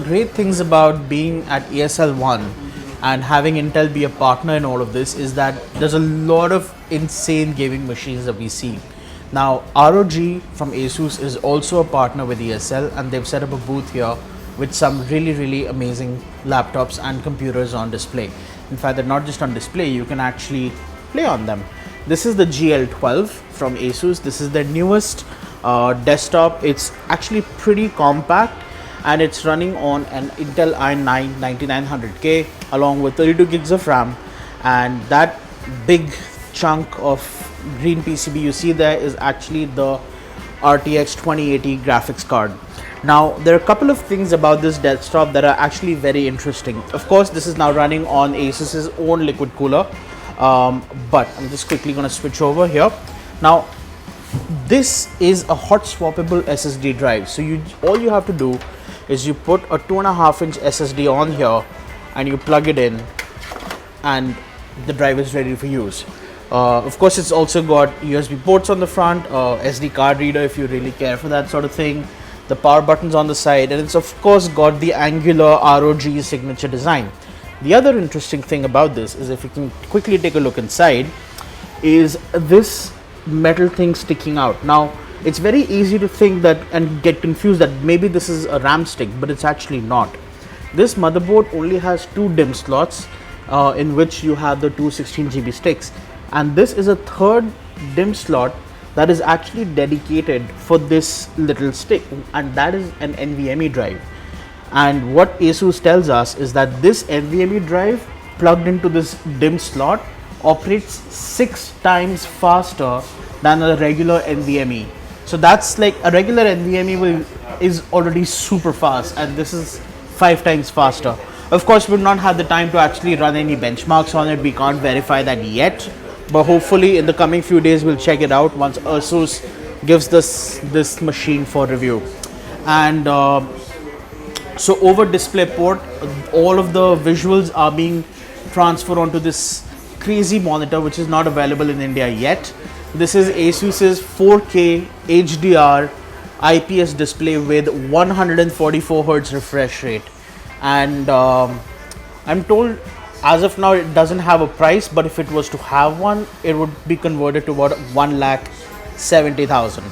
great things about being at ESL One and having Intel be a partner in all of this is that there's a lot of insane gaming machines that we see. Now, ROG from Asus is also a partner with ESL, and they've set up a booth here with some really amazing laptops and computers on display. In fact, they're not just on display, you can actually play on them. This is the GL12 from Asus. This is their newest desktop. It's actually pretty compact and it's running on an Intel i9 9900K along with 32 gigs of RAM, and that big chunk of green PCB you see there is actually the RTX 2080 graphics card. Now, there are a couple of things about this desktop that are actually very interesting. Of course, this is now running on Asus's own liquid cooler, but I'm just quickly going to switch over here. Now, this is a hot swappable SSD drive. So all you have to do is you put a 2.5-inch SSD on here and you plug it in and the drive is ready for use. Of course, it's also got USB ports on the front, SD card reader if you really care for that sort of thing, the power buttons on the side, and it's of course got the angular ROG signature design. The other interesting thing about this is, if you can quickly take a look inside, is this metal thing sticking out. Now, it's very easy to think that and get confused that maybe this is a RAM stick, but it's actually not. This motherboard only has 2 DIMM slots in which you have the 216GB sticks, and this is a third DIMM slot that is actually dedicated for this little stick, and that is an NVMe drive. And what Asus tells us is that this NVMe drive plugged into this DIMM slot operates 6 times faster than a regular NVMe. So that's like a regular NVMe is already super fast, and this is 5 times faster. Of course, we've not had the time to actually run any benchmarks on it. We can't verify that yet, but hopefully in the coming few days we'll check it out once Asus gives this machine for review. And so over display port, all of the visuals are being transferred onto this crazy monitor, which is not available in India yet. This is Asus's 4K HDR IPS display with 144 Hz refresh rate, and I'm told as of now it doesn't have a price, but if it was to have one, it would be converted to about 1,70,000.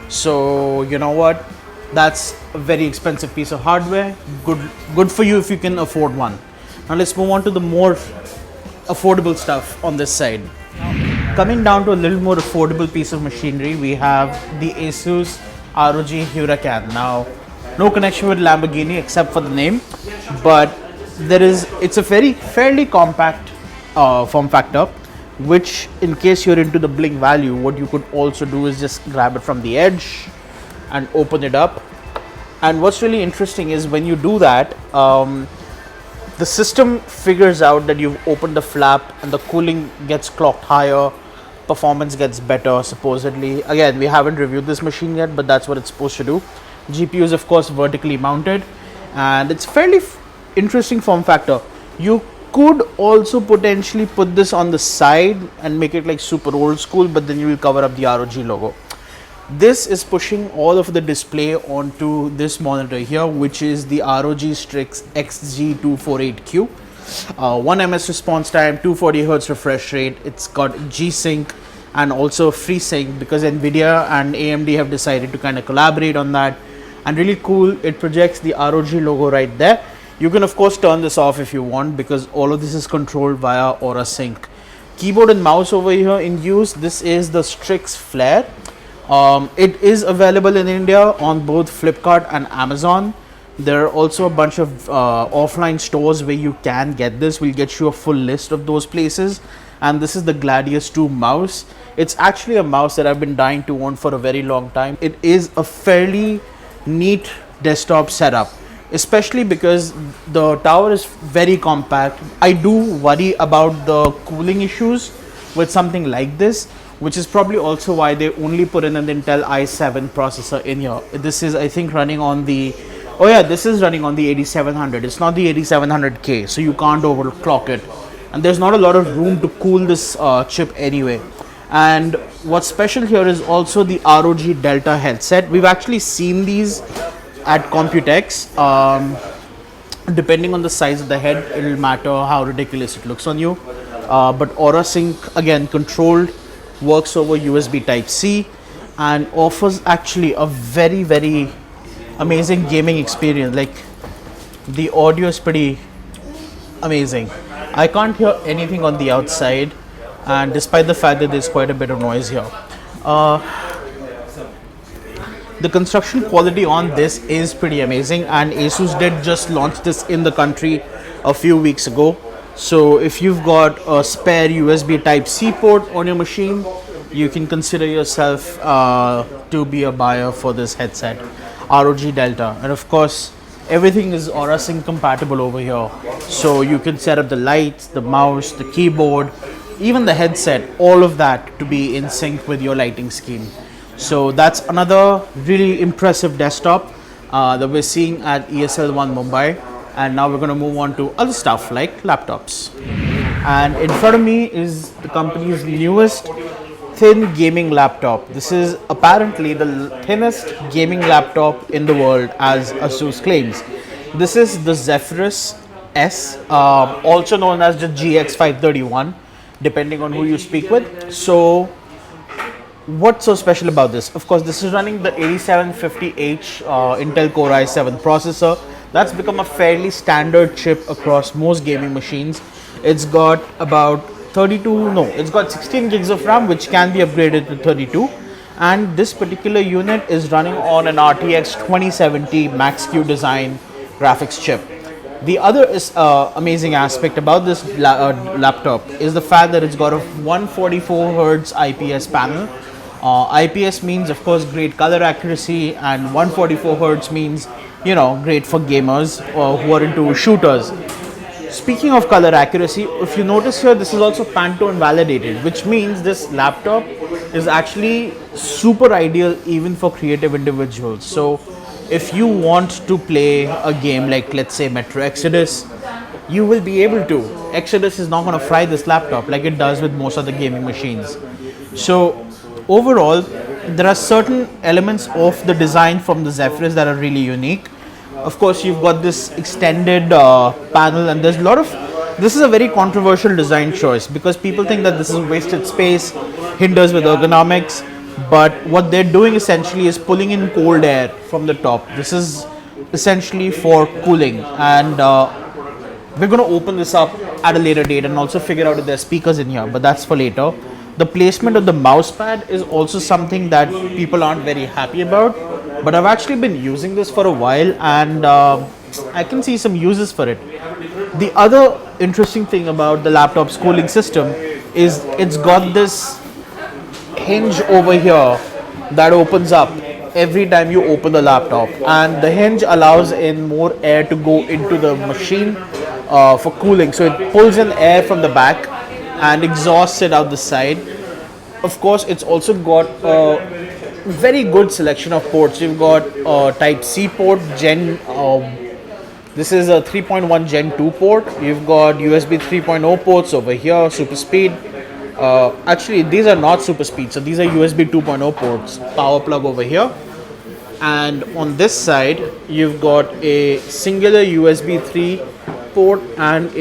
So you know what, that's a very expensive piece of hardware. Good for you if you can afford one. Now let's move on to the more affordable stuff on this side. Coming down to a little more affordable piece of machinery, we have the Asus ROG Huracan. Now, no connection with Lamborghini except for the name, but it's a fairly compact form factor, which in case you're into the bling value, what you could also do is just grab it from the edge and open it up. And what's really interesting is when you do that, the system figures out that you've opened the flap and the cooling gets clocked higher, performance gets better supposedly. Again, we haven't reviewed this machine yet, but that's what it's supposed to do. GPU is of course vertically mounted, and it's fairly interesting form factor. You could also potentially put this on the side and make it like super old school, but then you will cover up the ROG logo. This is pushing all of the display onto this monitor here, which is the ROG Strix XG248Q. 1 ms response time, 240 Hz refresh rate. It's got G-Sync and also FreeSync because NVIDIA and AMD have decided to kind of collaborate on that. And really cool, it projects the ROG logo right there. You can of course turn this off if you want, because all of this is controlled via Aura Sync. Keyboard and mouse over here in use. This is the Strix Flare. It is available in India on both Flipkart and Amazon. There are also a bunch of offline stores where you can get this. We'll get you a full list of those places. And this is the Gladius 2 mouse. It's actually a mouse that I've been dying to own for a very long time. It is a fairly neat desktop setup, especially because the tower is very compact. I do worry about the cooling issues with something like this, which is probably also why they only put in an Intel i7 processor in here. This is, I think, running on the, oh yeah, this is running on the 8700. It's not the 8700K, so you can't overclock it. And there's not a lot of room to cool this chip anyway. And what's special here is also the ROG Delta headset. We've actually seen these at Computex. Depending on the size of the head, it'll matter how ridiculous it looks on you. But Aura Sync, again, controlled, works over USB Type C and offers actually a very amazing gaming experience. Like, the audio is pretty amazing. I can't hear anything on the outside, and despite the fact that there's quite a bit of noise here. The construction quality on this is pretty amazing, and Asus did just launch this in the country a few weeks ago. So if you've got a spare USB Type C port on your machine, you can consider yourself to be a buyer for this headset, ROG Delta. And of course, everything is Aura Sync compatible over here. So you can set up the lights, the mouse, the keyboard, even the headset, all of that to be in sync with your lighting scheme. So that's another really impressive desktop that we're seeing at ESL One Mumbai. And now we're going to move on to other stuff like laptops. And in front of me is the company's newest thin gaming laptop. This is apparently the thinnest gaming laptop in the world, as Asus claims. This is the Zephyrus S, also known as the GX531, depending on who you speak with. So what's so special about this? Of course, this is running the 8750H Intel Core i7 processor. That's become a fairly standard chip across most gaming machines. It's got about it's got 16 gigs of RAM, which can be upgraded to 32. And this particular unit is running on an RTX 2070 Max-Q design graphics chip. The other amazing aspect about this laptop is the fact that it's got a 144 Hz IPS panel. IPS means, of course, great color accuracy, and 144 Hz means, great for gamers who are into shooters. Speaking of color accuracy, if you notice here, this is also Pantone validated, which means this laptop is actually super ideal even for creative individuals. So if you want to play a game like, let's say, Metro Exodus, you will be able to. Exodus is not going to fry this laptop like it does with most other gaming machines. So overall, there are certain elements of the design from the Zephyrus that are really unique. Of course, you've got this extended panel, and there's a lot of. This is a very controversial design choice because people think that this is wasted space, hinders with ergonomics. But what they're doing essentially is pulling in cold air from the top. This is essentially for cooling, and we're going to open this up at a later date and also figure out if there's speakers in here, but that's for later. The placement of the mouse pad is also something that people aren't very happy about, but I've actually been using this for a while, and I can see some uses for it. The other interesting thing about the laptop's cooling system is it's got this hinge over here that opens up every time you open the laptop, and the hinge allows in more air to go into the machine for cooling. So it pulls in air from the back and exhausts it out the side. Of course, it's also got a very good selection of ports. You've got Type C port, this is a 3.1 Gen 2 port. You've got USB 3.0 ports over here, super speed. Actually, these are not super speed, so these are USB 2.0 ports, power plug over here. And on this side, you've got a singular USB 3 port and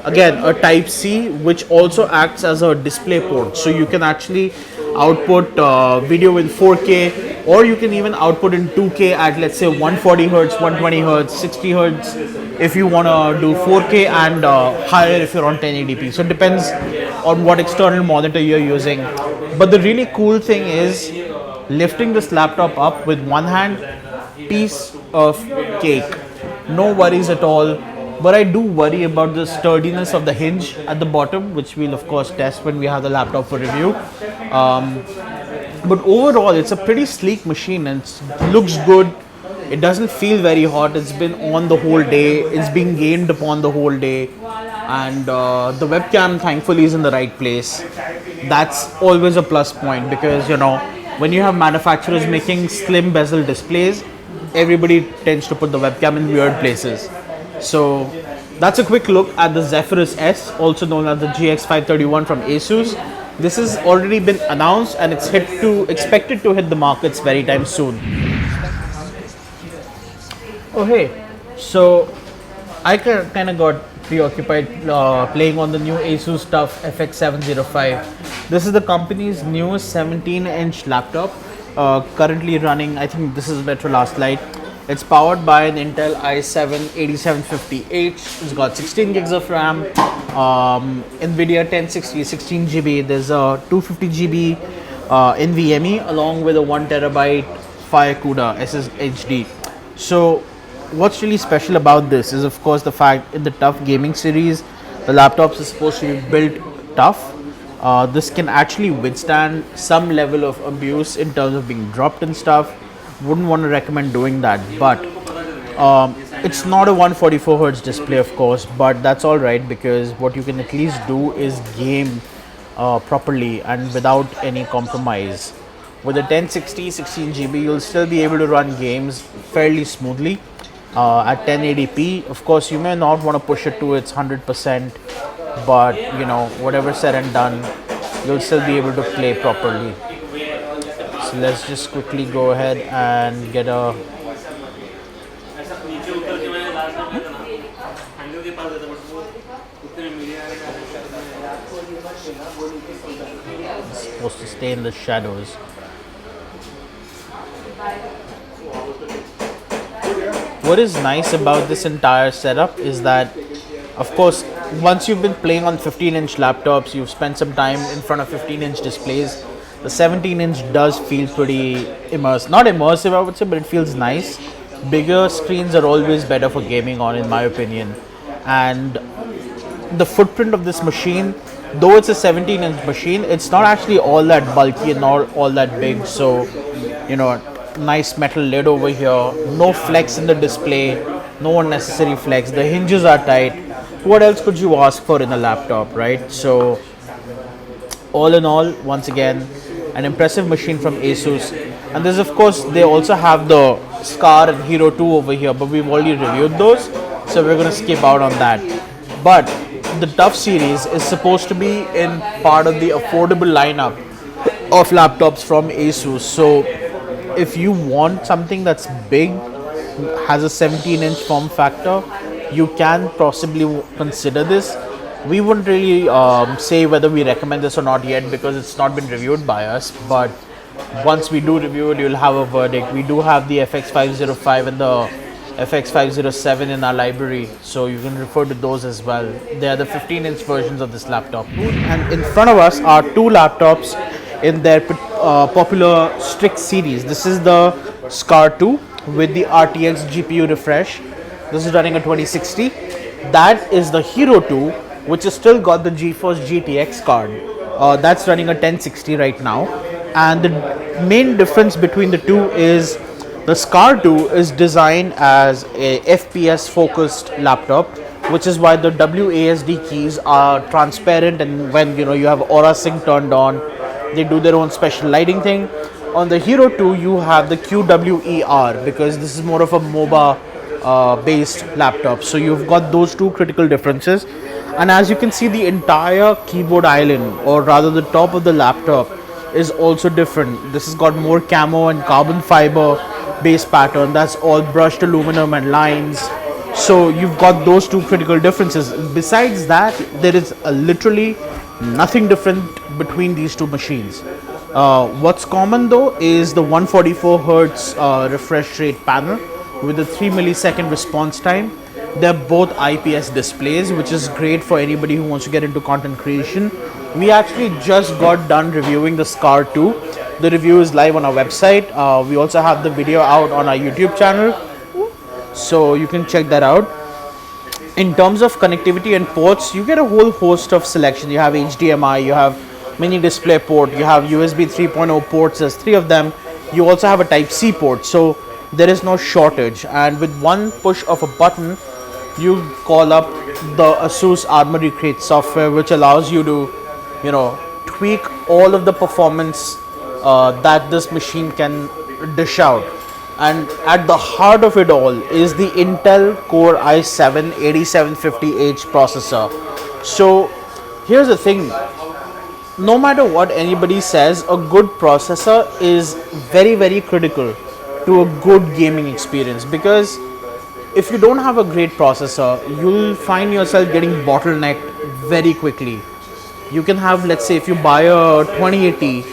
again a Type C, which also acts as a display port. So you can actually output video in 4K, or you can even output in 2K at, let's say, 140 Hz, 120 Hz, 60 Hz if you want to do 4K, and higher if you're on 1080p. So it depends on what external monitor you're using. But the really cool thing is lifting this laptop up with one hand, piece of cake. No worries at all. But I do worry about the sturdiness of the hinge at the bottom, which we'll of course test when we have the laptop for review. But overall, it's a pretty sleek machine and it looks good. It doesn't feel very hot. It's been on the whole day. It's been gained upon the whole day. And the webcam thankfully is in the right place. That's always a plus point because, when you have manufacturers making slim bezel displays, everybody tends to put the webcam in weird places. So that's a quick look at the Zephyrus S, also known as the GX531 from Asus. This has already been announced and it's expected to hit the markets very time soon. Oh hey, so I kind of got preoccupied playing on the new Asus stuff FX705. This is the company's newest 17-inch laptop, currently running. I think this is Metro Last Light. It's powered by an Intel i7-8750H. It's got 16 gigs of RAM, NVIDIA 1060 16GB. There's a 250GB NVMe along with a 1 terabyte Fire CUDA SSHD. So what's really special about this is, of course, the fact in the tough gaming series, the laptops are supposed to be built tough. This can actually withstand some level of abuse in terms of being dropped and stuff. Wouldn't want to recommend doing that, but it's not a 144 Hz display, of course, but that's all right, because what you can at least do is game properly and without any compromise. With a 1060 16GB, you'll still be able to run games fairly smoothly at 1080p. Of course, you may not want to push it to its 100%, but you know, whatever said and done, you'll still be able to play properly. So let's just quickly go ahead and get a it's supposed to stay in the shadows. What is nice about this entire setup is that, of course, once you've been playing on 15-inch laptops, you've spent some time in front of 15-inch displays. The 17-inch does feel pretty immersive. Not immersive, I would say, but it feels nice. Bigger screens are always better for gaming on, in my opinion. And the footprint of this machine, though it's a 17-inch machine, it's not actually all that bulky and not all that big. So, you know, nice metal lid over here, no flex in the display, no unnecessary flex. The hinges are tight. What else could you ask for in a laptop, right? So, all in all, once again, an impressive machine from Asus. And there's, of course, they also have the Scar and Hero 2 over here, but we've already reviewed those, so we're going to skip out on that. But the Tough series is supposed to be in part of the affordable lineup of laptops from Asus. So if you want something that's big, has a 17-inch form factor, you can possibly consider this. We wouldn't really say whether we recommend this or not yet, because it's not been reviewed by us, but once we do review it, you'll have a verdict. We do have the FX505 and the FX507 in our library, so you can refer to those as well. They are the 15-inch versions of this laptop. And in front of us are two laptops in their popular Strix series. This is the Scar 2 with the RTX GPU refresh. This is running a 2060. That is the Hero 2, which has still got the GeForce GTX card. That's running a 1060 right now. And the main difference between the two is the Scar 2 is designed as a FPS focused laptop, which is why the WASD keys are transparent, and when you have Aura Sync turned on, they do their own special lighting thing. On the Hero 2, you have the QWER, because this is more of a MOBA based laptop. So you've got those two critical differences. And as you can see, the entire keyboard island, or rather the top of the laptop, is also different. This has got more camo and carbon fiber base pattern. That's all brushed aluminum and lines. So you've got those two critical differences. Besides that, there is literally nothing different between these two machines. What's common though is the 144 Hz refresh rate panel with a 3 millisecond response time. They're both IPS displays, which is great for anybody who wants to get into content creation. We actually just got done reviewing the Scar 2. The review is live on our website. We also have the video out on our YouTube channel, so you can check that out. In terms of connectivity and ports, you get a whole host of selection. You have HDMI, you have mini display port, you have USB 3.0 ports, there's 3 of them. You also have a Type-C port, so there is no shortage. And with one push of a button, you call up the Asus Armory Crate software, which allows you to, tweak all of the performance that this machine can dish out. And at the heart of it all is the Intel Core i7-8750H processor. So here's the thing, no matter what anybody says, a good processor is very, very critical to a good gaming experience, because if you don't have a great processor, you'll find yourself getting bottlenecked very quickly. You can have, let's say, if you buy a 2080,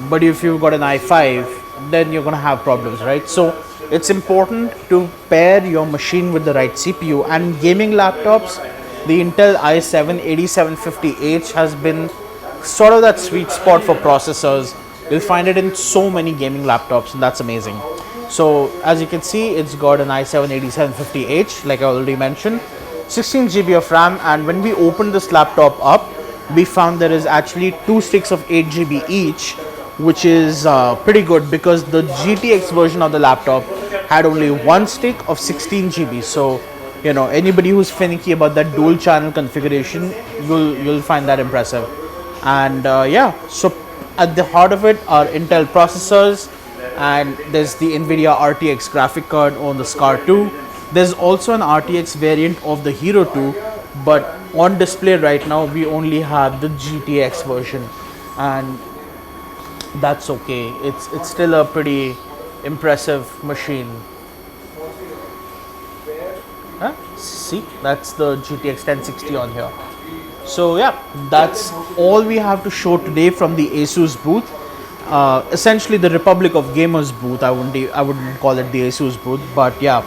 but if you've got an i5, then you're going to have problems, right? So it's important to pair your machine with the right CPU. And gaming laptops, the Intel i7-8750H has been sort of that sweet spot for processors. You'll find it in so many gaming laptops, and that's amazing. So as you can see, it's got an i7-8750H, like I already mentioned, 16 GB of RAM, and when we opened this laptop up, we found there is actually 2 sticks of 8 GB each, which is pretty good, because the GTX version of the laptop had only 1 stick of 16 GB. So, you know, anybody who's finicky about that dual channel configuration, you'll find that impressive. And yeah, so at the heart of it are Intel processors, and there's the NVIDIA RTX graphic card on the SCAR 2. There's also an RTX variant of the Hero 2, but on display right now we only have the GTX version, and that's okay. It's still a pretty impressive machine. See, that's the GTX 1060 on here. So yeah, that's all we have to show today from the Asus booth. Essentially the Republic of Gamers booth. I wouldn't call it the Asus booth, but yeah,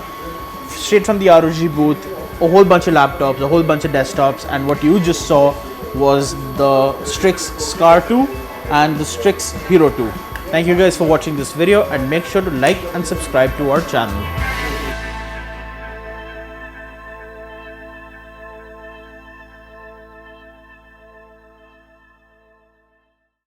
straight from the ROG booth, a whole bunch of laptops, a whole bunch of desktops, and what you just saw was the Strix SCAR 2 and the Strix Hero 2. Thank you guys for watching this video, and make sure to like and subscribe to our channel.